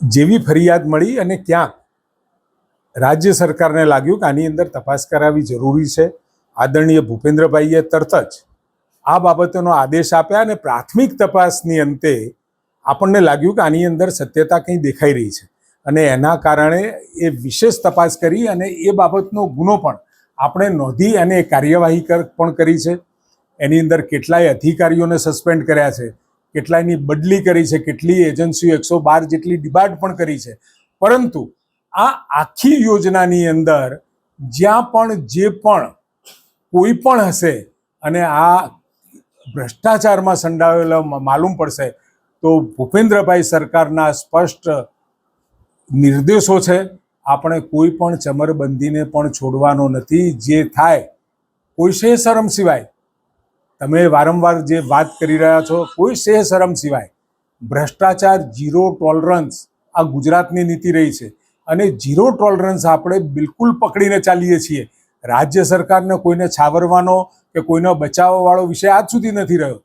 જેવી ફરિયાદ મળી અને ક્યાંક રાજ્ય સરકારને લાગ્યું કે આની અંદર તપાસ કરાવવી જરૂરી છે, આદરણીય ભૂપેન્દ્રભાઈએ તરત જ આ બાબતોનો આદેશ આપ્યા અને પ્રાથમિક તપાસની અંતે આપણને લાગ્યું કે આની અંદર સત્યતા કંઈ દેખાઈ રહી છે અને એના કારણે એ વિશેષ તપાસ કરી અને એ બાબતનો ગુનો પણ આપણે નોંધી અને કાર્યવાહી પણ કરી છે. એની અંદર કેટલાય અધિકારીઓને સસ્પેન્ડ કર્યા છે, કેટલાયની બદલી કરી છે, કેટલી એજન્સીઓ 112 જેટલી ડિબાર્ડ પણ કરી છે. પરંતુ આ આખી યોજનાની અંદર જ્યાં પણ જે પણ કોઈ પણ હશે અને આ ભ્રષ્ટાચારમાં સંડાયેલો માલુમ પડશે તો ભૂપેન્દ્રભાઈ સરકારના સ્પષ્ટ નિર્દેશો છે, આપણે કોઈ પણ ચમરબંધીને પણ છોડવાનો નથી. જે થાય કોઈ શે શરમ સિવાય, તમે વારંવાર જે વાત કરી રહ્યા છો, કોઈ શે શરમ સિવાય ભ્રષ્ટાચાર ઝીરો ટોલરન્સ આ ગુજરાતની નીતિ રહી છે અને ઝીરો ટોલરન્સ આપણે બિલકુલ પકડીને ચાલીએ છીએ. રાજ્ય સરકારને કોઈને છાવરવાનો કે કોઈને બચાવવાવાળો વિષય આજ સુધી નથી રહ્યો.